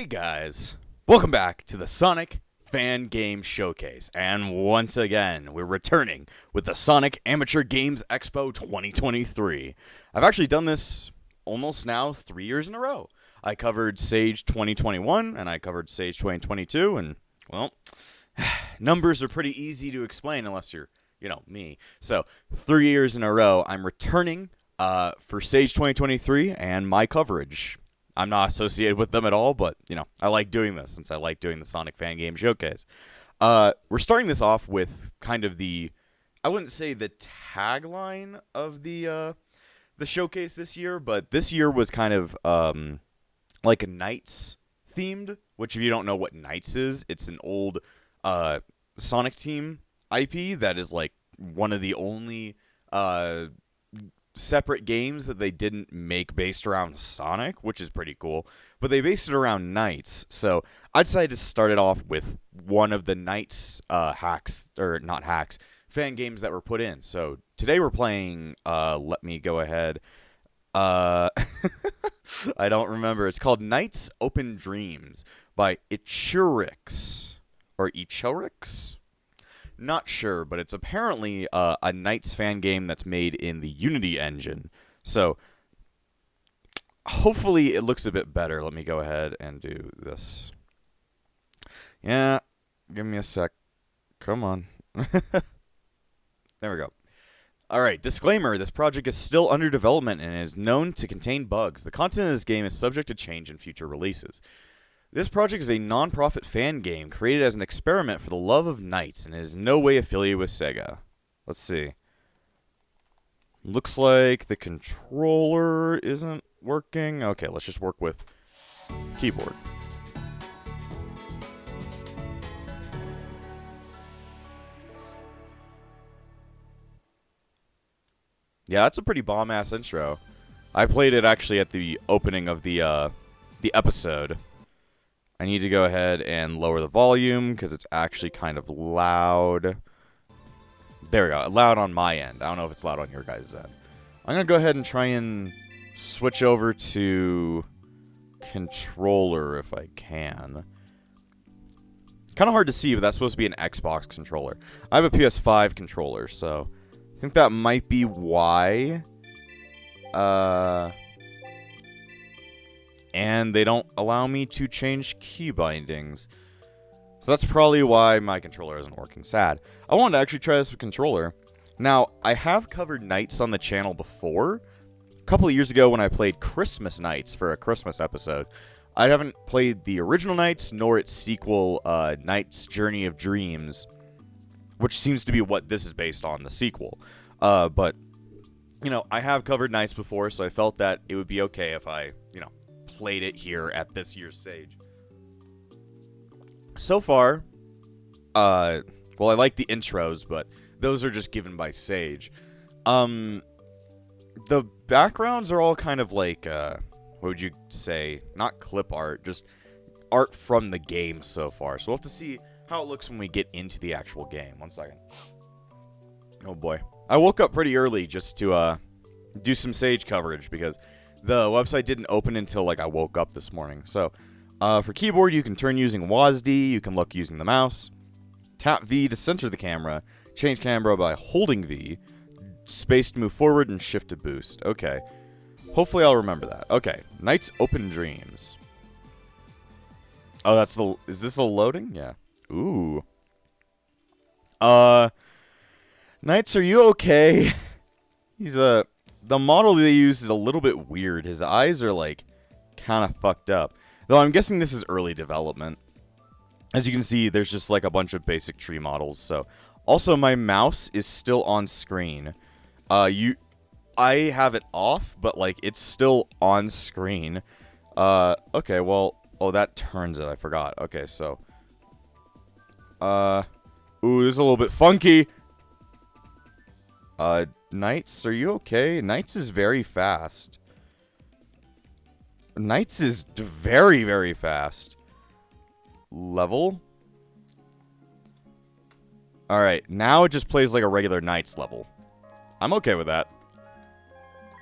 Hey guys, welcome back to the Sonic Fan Game Showcase, and once again, we're returning with the Sonic Amateur Games Expo 2023. I've actually done this almost now 3 years in a row. I covered Sage 2021, and I covered Sage 2022, and, well, numbers are pretty easy to explain unless you're, me. So, 3 years in a row, I'm returning for Sage 2023 and my coverage. I'm not associated with them at all, but, I like doing this since I like doing the Sonic Fan Game Showcase. We're starting this off with kind of I wouldn't say the tagline of the showcase this year, but this year was kind of like a NiGHTS themed, which if you don't know what NiGHTS is, it's an old Sonic Team IP that is like one of the only separate games that they didn't make based around Sonic, which is pretty cool, but they based it around NiGHTS. So I decided to start it off with one of the NiGHTS fan games that were put in. So today we're playing, let me go ahead, I don't remember, it's called NiGHTS Open Dreams by Ichurix, or Ichurix? Not sure, but it's apparently a NiGHTS fan game that's made in the Unity engine. So, hopefully it looks a bit better. Let me go ahead and do this. Yeah, give me a sec. Come on. There we go. Alright, disclaimer, this project is still under development and is known to contain bugs. The content of this game is subject to change in future releases. This project is a non-profit fan game created as an experiment for the love of NiGHTS and is in no way affiliated with Sega. Let's see. Looks like the controller isn't working. Okay, let's just work with keyboard. Yeah, that's a pretty bomb-ass intro. I played it actually at the opening of the episode. I need to go ahead and lower the volume because it's actually kind of loud. There we go. Loud on my end. I don't know if it's loud on your guys' end. I'm going to go ahead and try and switch over to controller if I can. Kind of hard to see, but that's supposed to be an Xbox controller. I have a PS5 controller, so I think that might be why. And they don't allow me to change key bindings. So that's probably why my controller isn't working. Sad. I wanted to actually try this with controller. Now, I have covered NiGHTS on the channel before. A couple of years ago when I played Christmas NiGHTS for a Christmas episode. I haven't played the original NiGHTS nor its sequel, NiGHTS Journey of Dreams, which seems to be what this is based on, the sequel. But, I have covered NiGHTS before, so I felt that it would be okay if I, played it here at this year's Sage. So far, well, I like the intros, but those are just given by Sage. The backgrounds are all kind of like, what would you say? Not clip art, just art from the game so far. So we'll have to see how it looks when we get into the actual game. 1 second. Oh boy. I woke up pretty early just to do some Sage coverage because the website didn't open until, I woke up this morning. So, for keyboard, you can turn using WASD. You can look using the mouse. Tap V to center the camera. Change camera by holding V. Space to move forward and shift to boost. Okay. Hopefully I'll remember that. Okay. NiGHTS Open Dreams. Oh, that's the... Is this a loading? Yeah. Ooh. NiGHTS, are you okay? He's a... The model they use is a little bit weird. His eyes are, kind of fucked up. Though I'm guessing this is early development. As you can see, there's just, a bunch of basic tree models. So, also, my mouse is still on screen. I have it off, but, it's still on screen. Okay, well... Oh, that turns it. I forgot. Okay, so... Ooh, this is a little bit funky. NiGHTS, are you okay? NiGHTS is very fast. NiGHTS is very, very fast. Level? Alright, now it just plays like a regular NiGHTS level. I'm okay with that.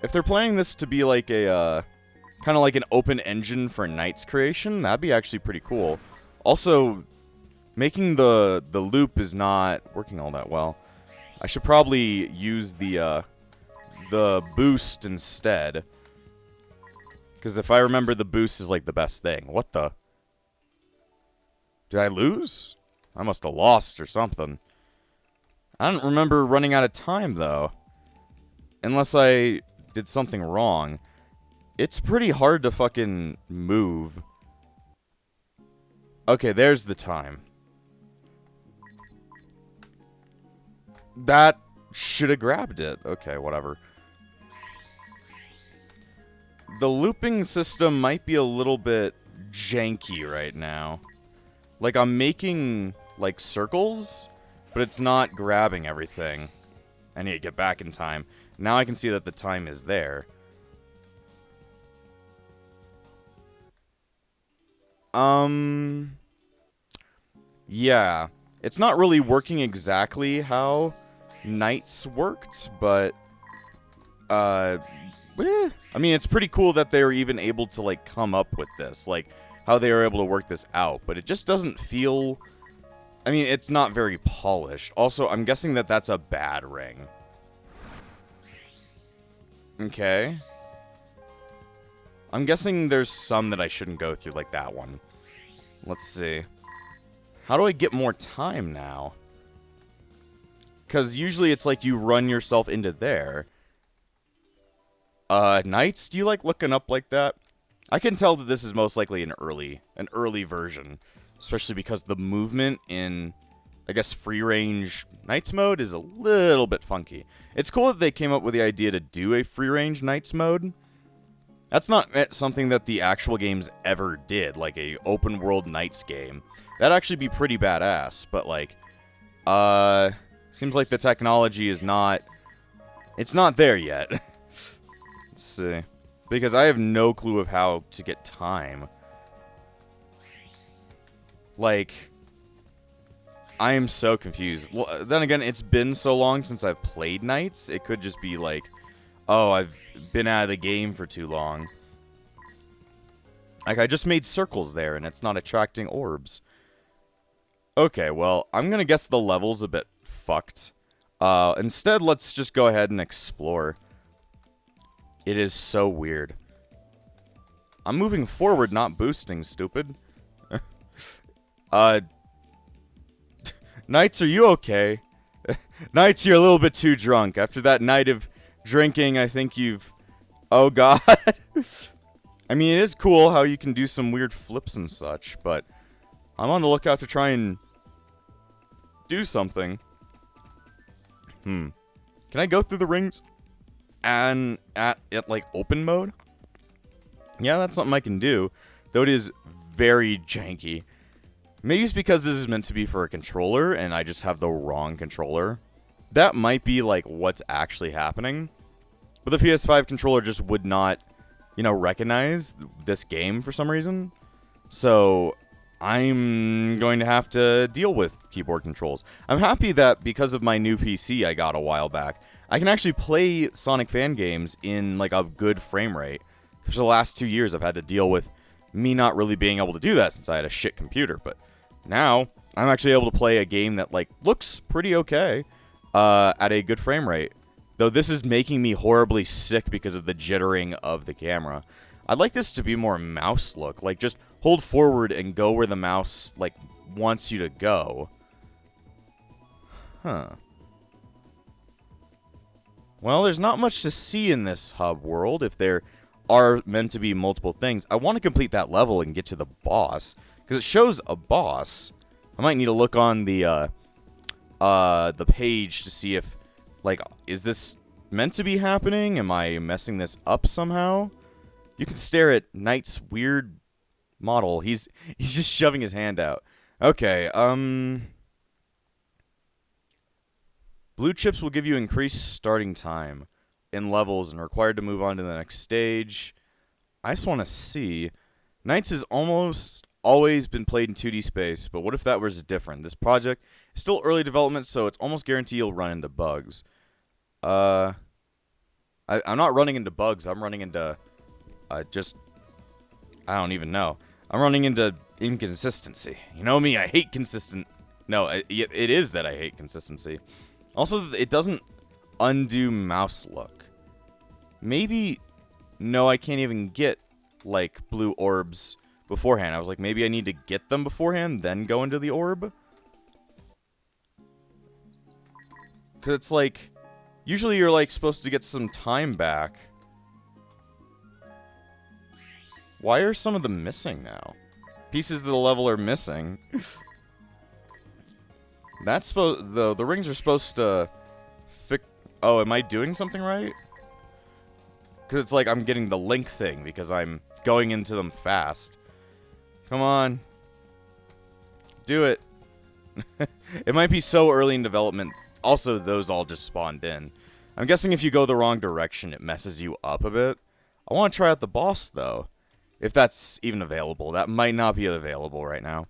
If they're planning this to be like a, kind of like an open engine for Knight's creation. That'd be actually pretty cool. Also, making the loop is not working all that well. I should probably use the boost instead. Because if I remember, the boost is like the best thing. What the? Did I lose? I must have lost or something. I don't remember running out of time, though. Unless I did something wrong. It's pretty hard to fucking move. Okay, there's the time. That should have grabbed it. Okay, whatever. The looping system might be a little bit janky right now. Like, I'm making, like, circles, but it's not grabbing everything. I need to get back in time. Now I can see that the time is there. Yeah. It's not really working exactly how Knights worked, but, I mean, it's pretty cool that they were even able to, like, come up with this. Like, how they were able to work this out. But it just doesn't feel... I mean, it's not very polished. Also, I'm guessing that that's a bad ring. Okay. I'm guessing there's some that I shouldn't go through, like that one. Let's see. How do I get more time now? Because usually it's like you run yourself into there. Knights, do you like looking up like that? I can tell that this is most likely an early version. Especially because the movement in, I guess, free-range Knights mode is a little bit funky. It's cool that they came up with the idea to do a free-range Knights mode. That's not something that the actual games ever did, like a open-world Knights game. That'd actually be pretty badass, but, like, seems like the technology is not, it's not there yet. Let's see. Because I have no clue of how to get time. Like, I am so confused. Well, then again, it's been so long since I've played Knights. It could just be like, oh, I've been out of the game for too long. Like, I just made circles there, and it's not attracting orbs. Okay, well, I'm gonna guess the level's a bit fucked. Instead, let's just go ahead and explore. It is so weird. I'm moving forward, not boosting, stupid. Knights, are you okay? Knights, you're a little bit too drunk. After that night of drinking, I think you've... Oh, God. I mean, it is cool how you can do some weird flips and such, but I'm on the lookout to try and do something. Can I go through the rings and at like, open mode? Yeah, that's something I can do, though it is very janky. Maybe it's because this is meant to be for a controller, and I just have the wrong controller. That might be, like, what's actually happening. But the PS5 controller just would not, you know, recognize this game for some reason. So, I'm going to have to deal with keyboard controls. I'm happy that because of my new PC I got a while back, I can actually play Sonic fan games in, like, a good frame rate. For the last 2 years, I've had to deal with me not really being able to do that since I had a shit computer, but... Now, I'm actually able to play a game that, like, looks pretty okay at a good frame rate. Though this is making me horribly sick because of the jittering of the camera. I'd like this to be more mouse look. Like, just hold forward and go where the mouse, like, wants you to go. Huh. Well, there's not much to see in this hub world if there are meant to be multiple things. I want to complete that level and get to the boss. Because it shows a boss. I might need to look on the page to see if, like, is this meant to be happening? Am I messing this up somehow? You can stare at Knight's weird model. He's just shoving his hand out. Okay, blue chips will give you increased starting time in levels and required to move on to the next stage. I just want to see. Knights is almost... always been played in 2D space, but what if that was different? This project is still early development, so it's almost guaranteed you'll run into bugs. I'm not running into bugs. I'm running into just I don't even know. I'm running into inconsistency. You know me, I hate consistent... No, it is that I hate consistency. Also, it doesn't undo mouse look. Maybe... No, I can't even get, like, blue orbs beforehand. I was like, maybe I need to get them beforehand, then go into the orb? Because it's like... Usually you're, like, supposed to get some time back. Why are some of them missing now? Pieces of the level are missing. That's supposed... The rings are supposed to... Oh, am I doing something right? Because it's like I'm getting the link thing because I'm going into them fast. Come on. Do it. It might be so early in development. Also, those all just spawned in. I'm guessing if you go the wrong direction, it messes you up a bit. I want to try out the boss, though. If that's even available. That might not be available right now.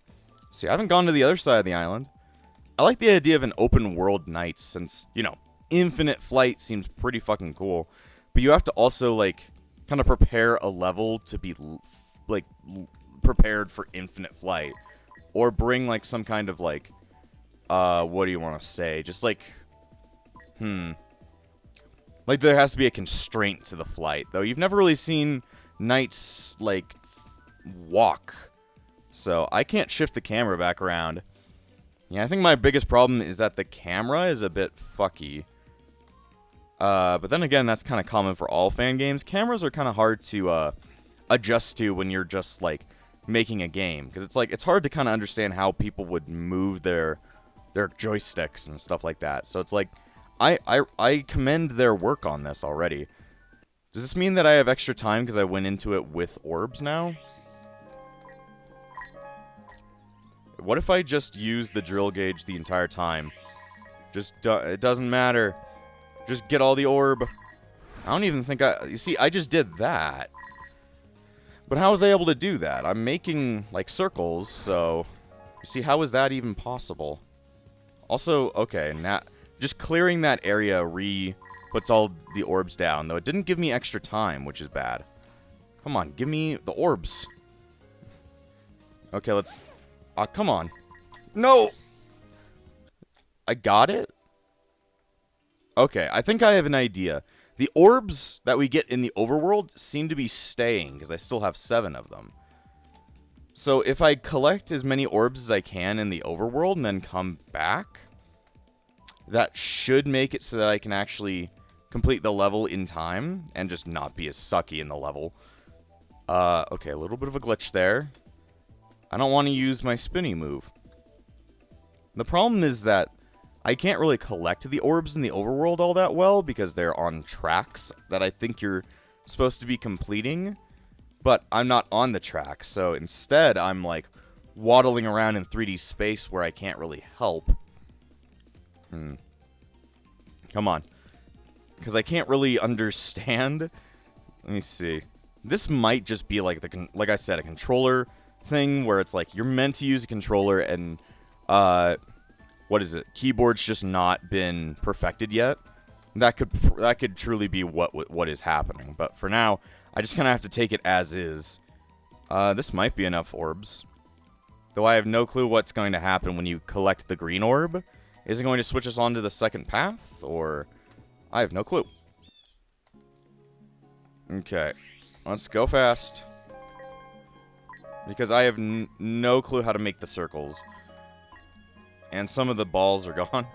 See, I haven't gone to the other side of the island. I like the idea of an open world night since, you know, infinite flight seems pretty fucking cool. But you have to also, like, kind of prepare a level to be, like, prepared for infinite flight. Or bring, like, some kind of, like, what do you want to say? Just, like, like, there has to be a constraint to the flight. Though you've never really seen knights, like, walk. So, I can't shift the camera back around. Yeah, I think my biggest problem is that the camera is a bit fucky. But then again, that's kind of common for all fan games. Cameras are kind of hard to adjust to when you're just, like, making a game. Because it's, like, it's hard to kind of understand how people would move their joysticks and stuff like that. So it's, like, I commend their work on this already. Does this mean that I have extra time because I went into it with orbs now? What if I just use the drill gauge the entire time? It doesn't matter. Just get all the orb. I don't even think you see, I just did that. But how was I able to do that? I'm making, like, circles, so... You see, how is that even possible? Also, okay, now... Just clearing that area puts all the orbs down, though it didn't give me extra time, which is bad. Come on, give me the orbs. Okay, let's... come on. No! I got it? Okay, I think I have an idea. The orbs that we get in the overworld seem to be staying, because I still have 7 of them. So if I collect as many orbs as I can in the overworld and then come back, that should make it so that I can actually complete the level in time and just not be as sucky in the level. Okay, a little bit of a glitch there. I don't want to use my spinny move. The problem is that I can't really collect the orbs in the overworld all that well because they're on tracks that I think you're supposed to be completing, but I'm not on the track, so instead I'm, like, waddling around in 3D space where I can't really help. Come on. Because I can't really understand. Let me see. This might just be like like I said, a controller thing where it's like you're meant to use a controller and what is it? Keyboard's just not been perfected yet. That could truly be what is happening. But for now, I just kind of have to take it as is. This might be enough orbs. Though I have no clue what's going to happen when you collect the green orb. Is it going to switch us on to the second path? Or... I have no clue. Okay. Let's go fast. Because I have no clue how to make the circles. And some of the balls are gone.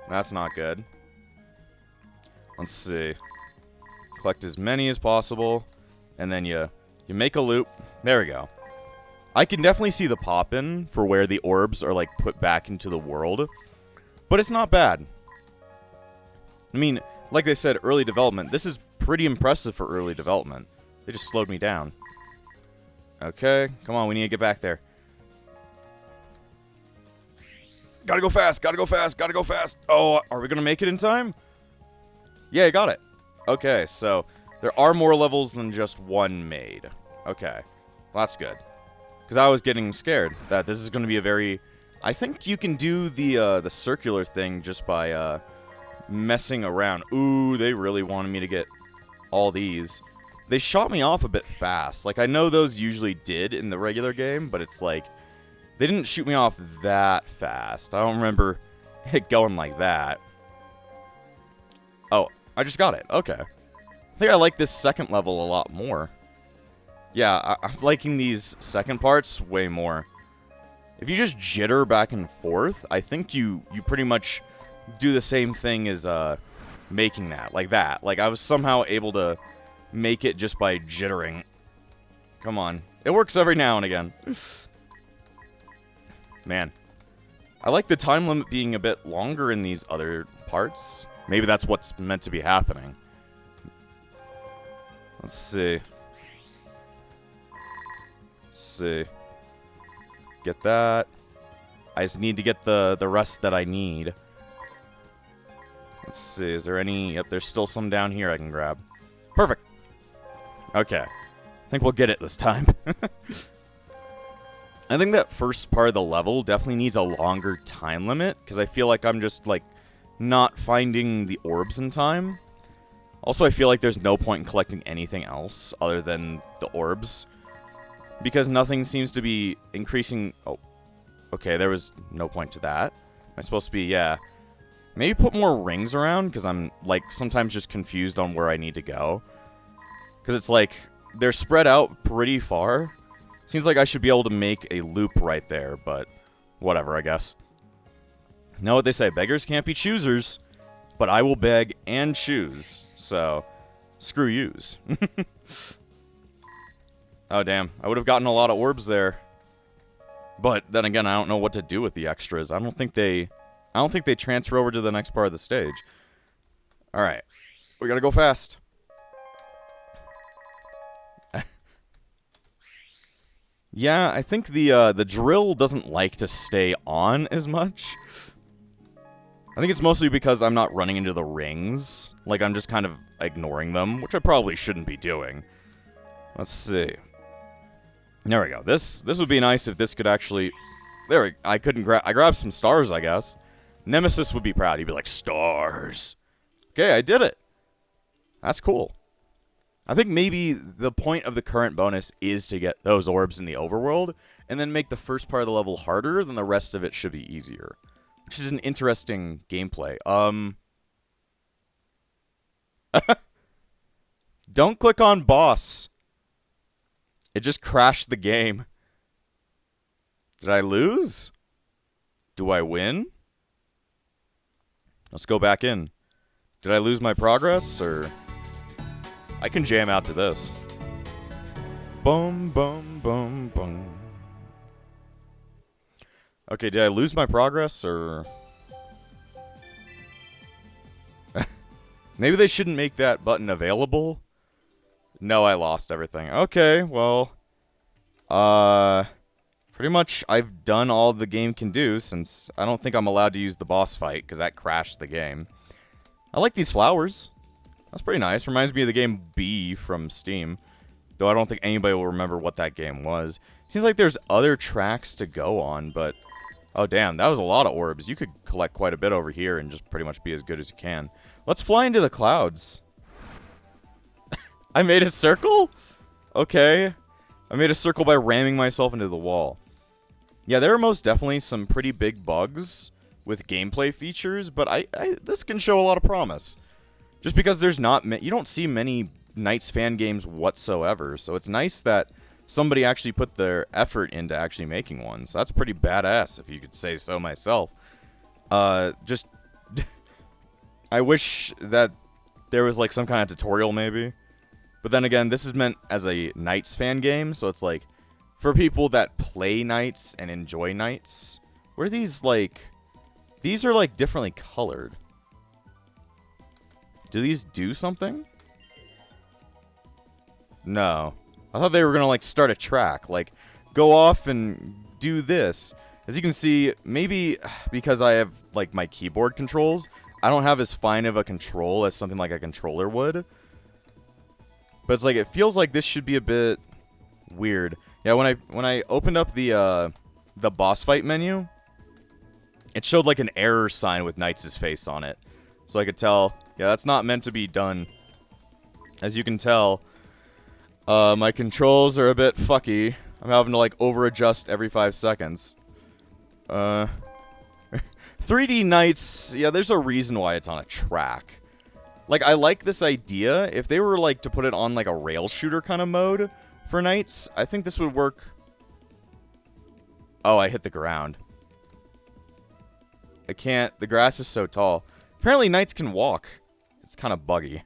That's not good. Let's see. Collect as many as possible. And then you make a loop. There we go. I can definitely see the pop-in for where the orbs are, like, put back into the world. But it's not bad. I mean, like they said, early development. This is pretty impressive for early development. They just slowed me down. Okay, come on, we need to get back there. Gotta go fast, gotta go fast, gotta go fast. Oh, are we gonna make it in time? Yeah, I got it. Okay, so there are more levels than just one made. Okay, well, that's good. Because I was getting scared that this is gonna be a very... I think you can do the circular thing just by messing around. Ooh, they really wanted me to get all these. they shot me off a bit fast. Like, I know those usually did in the regular game, but it's like, they didn't shoot me off that fast. I don't remember it going like that. Oh, I just got it. Okay. I think I like this second level a lot more. Yeah, I'm liking these second parts way more. If you just jitter back and forth, I think you pretty much do the same thing as making that. Like I was somehow able to make it just by jittering. Come on. It works every now and again. Man. I like the time limit being a bit longer in these other parts. Maybe that's what's meant to be happening. Let's see. Get that. I just need to get the rest that I need. Let's see. Is there any... Yep, there's still some down here I can grab. Perfect. Okay. I think we'll get it this time. I think that first part of the level definitely needs a longer time limit, because I feel like I'm just, like, not finding the orbs in time. Also, I feel like there's no point in collecting anything else other than the orbs, because nothing seems to be increasing... Oh, okay, there was no point to that. Am I supposed to be... Yeah. Maybe put more rings around, because I'm, like, sometimes just confused on where I need to go. Because it's like, they're spread out pretty far. Seems like I should be able to make a loop right there, but whatever, I guess. You know what they say, beggars can't be choosers, but I will beg and choose, so screw yous. Oh, damn. I would have gotten a lot of orbs there. But then again, I don't know what to do with the extras. I don't think they transfer over to the next part of the stage. All right. We got to go fast. Yeah, I think the drill doesn't like to stay on as much. I think it's mostly because I'm not running into the rings. Like, I'm just kind of ignoring them, which I probably shouldn't be doing. Let's see. There we go. This would be nice if this could actually... There, I grabbed some stars, I guess. Nemesis would be proud. He'd be like, stars. Okay, I did it. That's cool. I think maybe the point of the current bonus is to get those orbs in the overworld, and then make the first part of the level harder, then the rest of it should be easier. Which is an interesting gameplay. Don't click on boss. It just crashed the game. Did I lose? Do I win? Let's go back in. Did I lose my progress, or... I can jam out to this. Boom, boom, boom, boom. Okay, did I lose my progress, or... Maybe they shouldn't make that button available? No, I lost everything. Okay, well... Pretty much I've done all the game can do, since I don't think I'm allowed to use the boss fight, because that crashed the game. I like these flowers. That's pretty nice. Reminds me of the game B from Steam. Though I don't think anybody will remember what that game was. Seems like there's other tracks to go on, but... Oh, damn. That was a lot of orbs. You could collect quite a bit over here and just pretty much be as good as you can. Let's fly into the clouds. I made a circle? Okay. I made a circle by ramming myself into the wall. Yeah, there are most definitely some pretty big bugs with gameplay features, but this can show a lot of promise. Just because there's not... You don't see many NiGHTS fan games whatsoever, so it's nice that somebody actually put their effort into actually making one. So that's pretty badass, if you could say so myself. Just... I wish that there was, like, some kind of tutorial, maybe. But then again, this is meant as a NiGHTS fan game, so it's, like, for people that play NiGHTS and enjoy NiGHTS. What are these, like... These are, like, differently colored. Do these do something? No. I thought they were gonna, like, start a track. Like, go off and do this. As you can see, maybe because I have, like, my keyboard controls, I don't have as fine of a control as something like a controller would. But it's like, it feels like this should be a bit weird. Yeah, when I opened up the boss fight menu, it showed, like, an error sign with NiGHTS' face on it. So I could tell, yeah, that's not meant to be done. As you can tell, My controls are a bit fucky. I'm having to, like, over-adjust every 5 seconds. 3D Nights, yeah, there's a reason why it's on a track. Like, I like this idea. If they were, like, to put it on, like, a rail shooter kind of mode for Nights, I think this would work. Oh, I hit the ground. I can't. The grass is so tall. Apparently, Nights can walk. It's kind of buggy.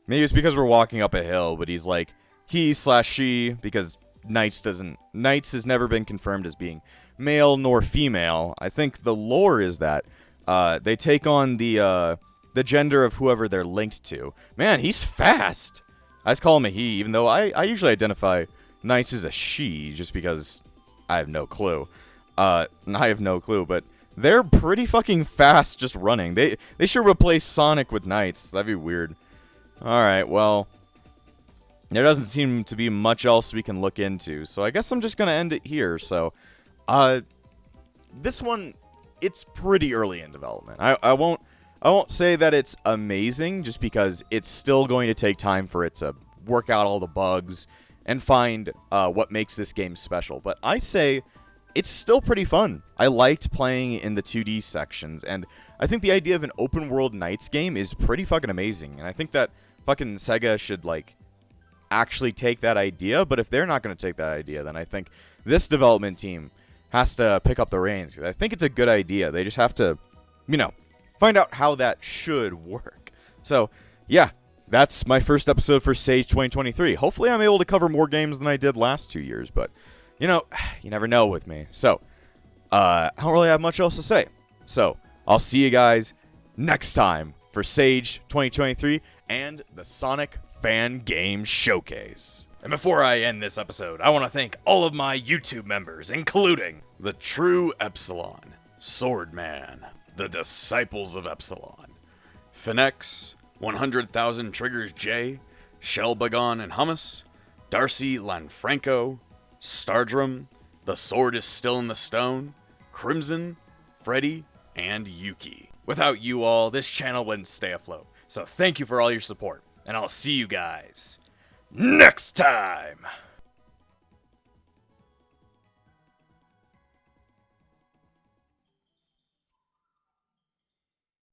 Maybe it's because we're walking up a hill, but he's like, he/she, because Nights has never been confirmed as being male nor female. I think the lore is that they take on the gender of whoever they're linked to. Man, he's fast. I just call him a he, even though I usually identify Nights as a she, just because I have no clue. I have no clue, but they're pretty fucking fast just running. They should replace Sonic with Nights. That'd be weird. Alright, well, there doesn't seem to be much else we can look into, so I guess I'm just gonna end it here. So, this one, it's pretty early in development. I won't say that it's amazing, just because it's still going to take time for it to work out all the bugs and find what makes this game special. But I say it's still pretty fun. I liked playing in the 2D sections, and I think the idea of an open world Nights game is pretty fucking amazing. And I think that fucking Sega should, like, actually take that idea. But if they're not going to take that idea, then I think this development team has to pick up the reins. I think it's a good idea. They just have to, you know, find out how that should work. So, yeah, that's my first episode for Sage 2023. Hopefully I'm able to cover more games than I did last 2 years, but, you know, you never know with me. So, I don't really have much else to say. So, I'll see you guys next time for Sage 2023 and the Sonic Fan Game Showcase. And before I end this episode, I want to thank all of my YouTube members, including the True Epsilon, Swordman, the Disciples of Epsilon, Finex, 100,000 Triggers J, Shellbagon and Hummus, Darcy Lanfranco, Stardrum, The Sword is Still in the Stone, Crimson, Freddy, and Yuki. Without you all, this channel wouldn't stay afloat. So thank you for all your support, and I'll see you guys next time!